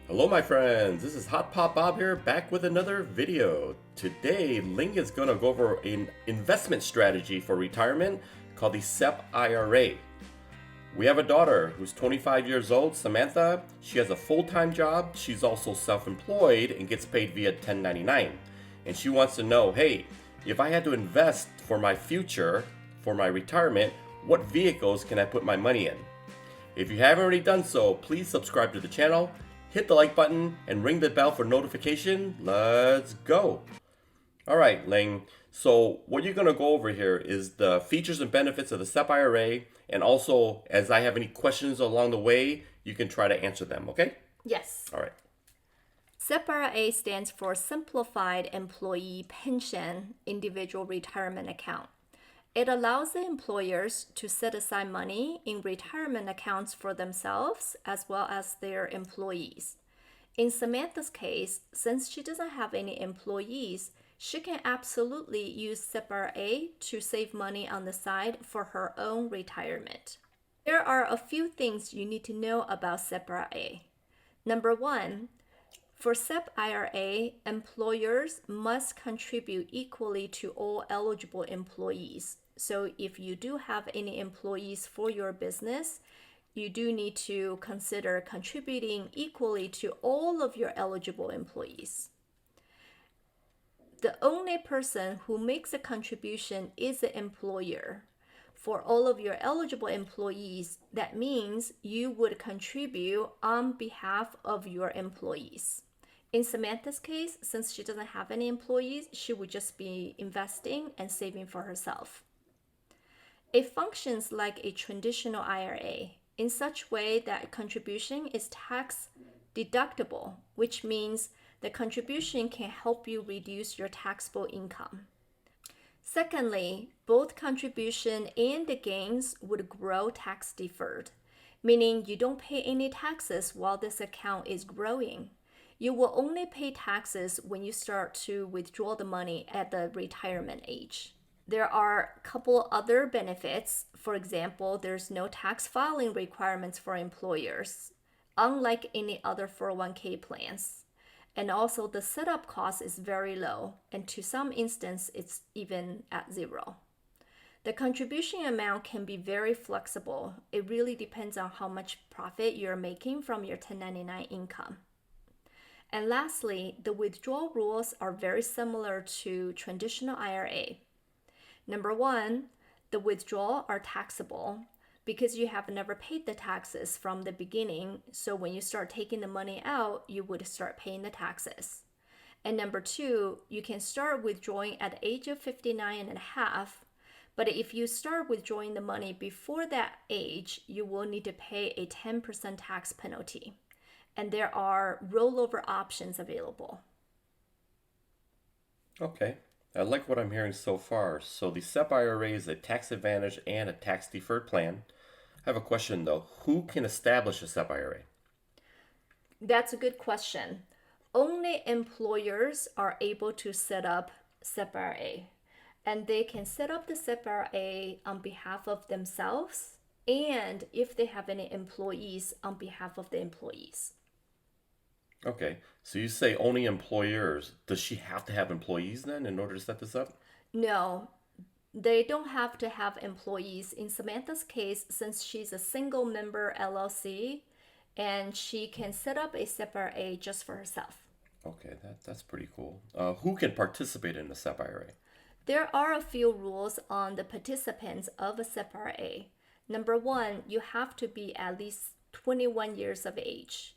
Hello my friends, this is Hot Pot Bob here, back with another video. Today, Ling is going to go over an investment strategy for retirement called the SEP IRA. We have a daughter who's 25 years old, Samantha. She has a full-time job. She's also self-employed and gets paid via 1099. And she wants to know, hey, if I had to invest for my future, for my retirement, what vehicles can I put my money in? If you haven't already done so, please subscribe to the channel, hit the like button, and ring the bell for notification. Let's go. All right, Ling. So what you're going to go over here is the features and benefits of the SEP IRA, and also, as I have any questions along the way, you can try to answer them, okay? Yes. All right. SEP IRA stands for Simplified Employee Pension Individual Retirement Account. It allows the employers to set aside money in retirement accounts for themselves as well as their employees. In Samantha's case, since she doesn't have any employees, she can absolutely use SEP IRA to save money on the side for her own retirement. There are a few things you need to know about SEP IRA. Number one, for SEP IRA, employers must contribute equally to all eligible employees. So if you do have any employees for your business, you do need to consider contributing equally to all of your eligible employees. The only person who makes a contribution is the employer. For all of your eligible employees, that means you would contribute on behalf of your employees. In Samantha's case, since she doesn't have any employees, she would just be investing and saving for herself. It functions like a traditional IRA in such way that contribution is tax deductible, which means the contribution can help you reduce your taxable income. Secondly, both contribution and the gains would grow tax deferred, meaning you don't pay any taxes while this account is growing. You will only pay taxes when you start to withdraw the money at the retirement age. There are a couple other benefits. For example, there's no tax filing requirements for employers, unlike any other 401k plans. And also the setup cost is very low, and to some instance, it's even at zero. The contribution amount can be very flexible. It really depends on how much profit you're making from your 1099 income. And lastly, the withdrawal rules are very similar to traditional IRA. Number one, the withdrawal are taxable because you have never paid the taxes from the beginning. So when you start taking the money out, you would start paying the taxes. And number two, you can start withdrawing at the age of 59 and a half. But if you start withdrawing the money before that age, you will need to pay a 10% tax penalty. And there are rollover options available. Okay. I like what I'm hearing so far. So the SEP IRA is a tax advantage and a tax deferred plan. I have a question though. Who can establish a SEP IRA? That's a good question. Only employers are able to set up SEP IRA, and they can set up the SEP IRA on behalf of themselves and if they have any employees on behalf of the employees. Okay. So you say only employers. Does she have to have employees then in order to set this up? No, they don't have to have employees. In Samantha's case, since she's a single member LLC, and she can set up a SEP IRA just for herself. Okay, that's pretty cool. Who can participate in the SEP IRA? There are a few rules on the participants of a SEP IRA. Number one, you have to be at least 21 years of age.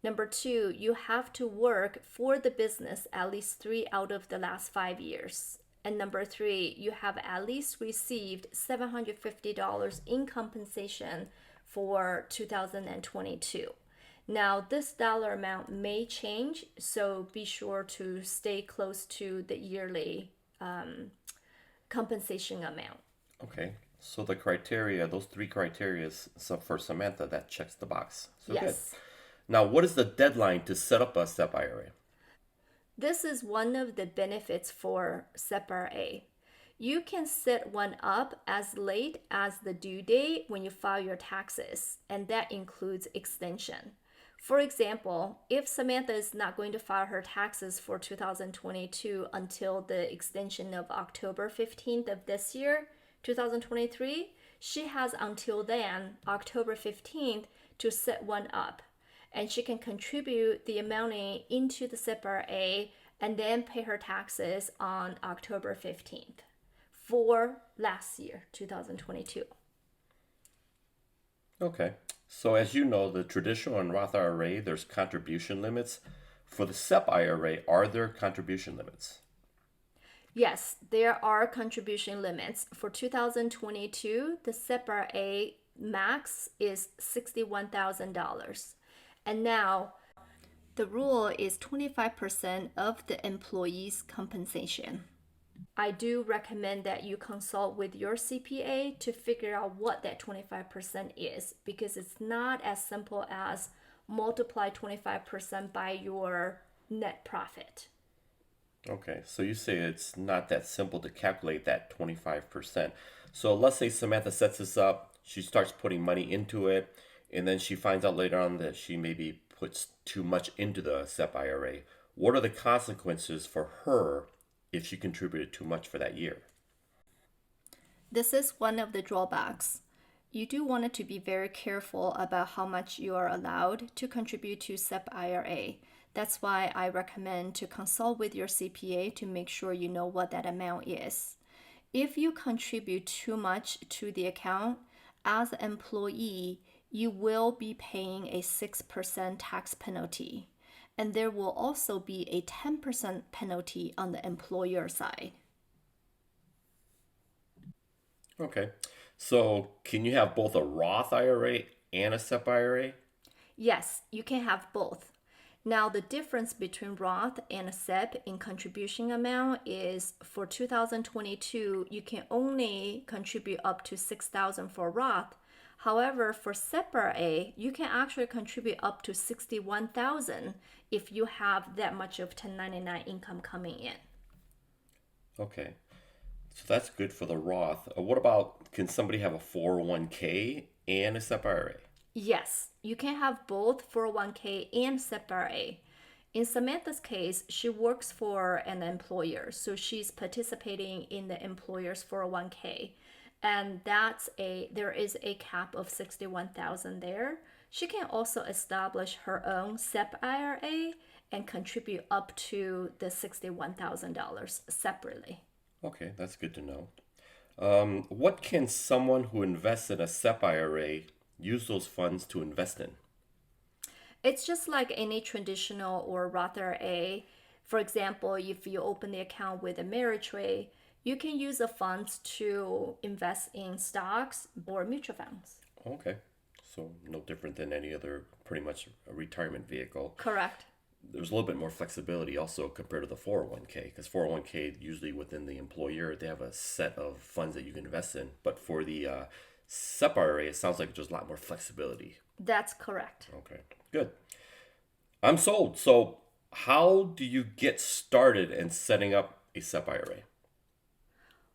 Number two, you have to work for the business at least 3 out of the last 5 years. And number three, you have at least received $750 in compensation for 2022. Now, this dollar amount may change, so be sure to stay close to the yearly compensation amount. Okay, so the criteria, those three criteria, so for Samantha, that checks the box. So good. Yes. Now, what is the deadline to set up a SEP IRA? This is one of the benefits for SEP IRA. You can set one up as late as the due date when you file your taxes, and that includes extension. For example, if Samantha is not going to file her taxes for 2022 until the extension of October 15th of this year, 2023, she has until then, October 15th, to set one up. And she can contribute the amount into the SEP IRA and then pay her taxes on October 15th for last year, 2022. Okay. So as you know, the traditional and Roth IRA, there's contribution limits. For the SEP IRA, are there contribution limits? Yes, there are contribution limits. For 2022, the SEP IRA max is $61,000. And now the rule is 25% of the employee's compensation. I do recommend that you consult with your CPA to figure out what that 25% is, because it's not as simple as multiply 25% by your net profit. Okay, so you say it's not that simple to calculate that 25%. So let's say Samantha sets this up, she starts putting money into it, and then she finds out later on that she maybe puts too much into the SEP IRA. What are the consequences for her if she contributed too much for that year? This is one of the drawbacks. You do want to be very careful about how much you are allowed to contribute to SEP IRA. That's why I recommend to consult with your CPA to make sure you know what that amount is. If you contribute too much to the account, as an employee, you will be paying a 6% tax penalty. And there will also be a 10% penalty on the employer side. Okay, so can you have both a Roth IRA and a SEP IRA? Yes, you can have both. Now, the difference between Roth and a SEP in contribution amount is for 2022, you can only contribute up to $6,000 for Roth. However, for SEP IRA, you can actually contribute up to $61,000 if you have that much of 1099 income coming in. Okay, so that's good for the Roth. What about, can somebody have a 401k and a SEP IRA? Yes, you can have both 401k and SEP IRA. In Samantha's case, she works for an employer, so she's participating in the employer's 401k. And there is a cap of 61,000 there. She can also establish her own SEP IRA and contribute up to the $61,000 separately. Okay, that's good to know. What can someone who invests in a SEP IRA use those funds to invest in? It's just like any traditional or Roth IRA. For example, if you open the account with Ameritrade, you can use the funds to invest in stocks or mutual funds. Okay, so no different than any other pretty much a retirement vehicle. Correct. There's a little bit more flexibility also compared to the 401k, because 401k usually within the employer they have a set of funds that you can invest in, but for the SEP IRA it sounds like there's a lot more flexibility. That's correct. Okay, good. I'm sold. So how do you get started in setting up a SEP IRA?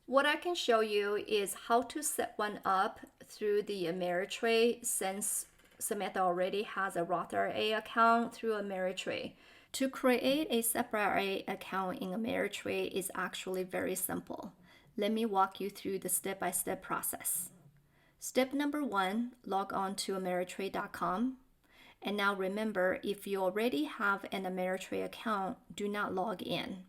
What I can show you is how to set one up through the Ameritrade, since Samantha already has a Roth IRA account through Ameritrade. To create a SEP IRA account in Ameritrade is actually very simple. Let me walk you through the step-by-step process. Step number 1, log on to Ameritrade.com. And now remember, if you already have an Ameritrade account, do not log in.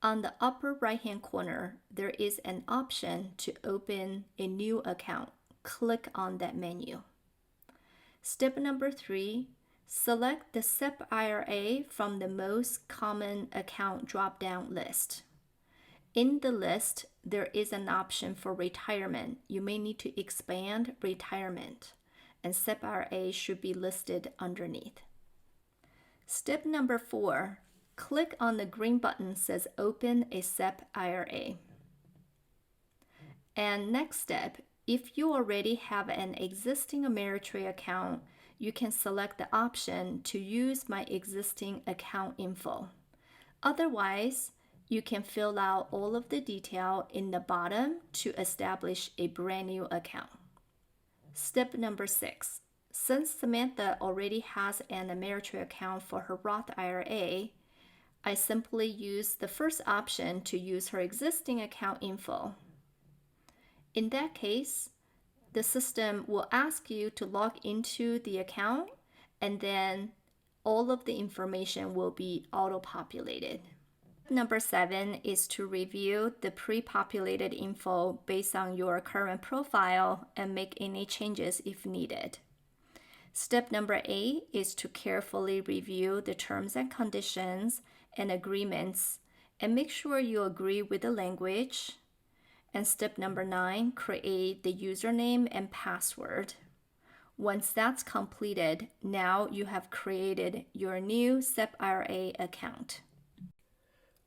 On the upper right-hand corner, there is an option to open a new account. Click on that menu. Step number 3, select the SEP IRA from the most common account drop-down list. In the list, there is an option for retirement. You may need to expand retirement, and SEP IRA should be listed underneath. Step number 4, click on the green button that says Open a SEP IRA. And next step, if you already have an existing Ameritrade account, you can select the option to use my existing account info. Otherwise, you can fill out all of the detail in the bottom to establish a brand new account. Step number 6, Since Samantha already has an Ameritrade account for her Roth IRA, I simply use the first option to use her existing account info. In that case, the system will ask you to log into the account, and then all of the information will be auto-populated. Number 7 is to review the pre-populated info based on your current profile and make any changes if needed. Step number 8 is to carefully review the terms and conditions and agreements and make sure you agree with the language. And step number 9, create the username and password. Once that's completed, now you have created your new SEP IRA account.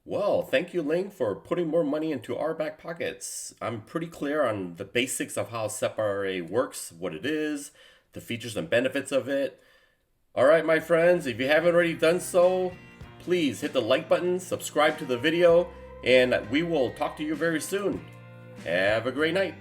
Well, thank you, Ling, for putting more money into our back pockets. I'm pretty clear on the basics of how SEP IRA works, what it is, the features and benefits of it. All right, my friends, if you haven't already done so, please hit the like button, subscribe to the video, and we will talk to you very soon. Have a great night.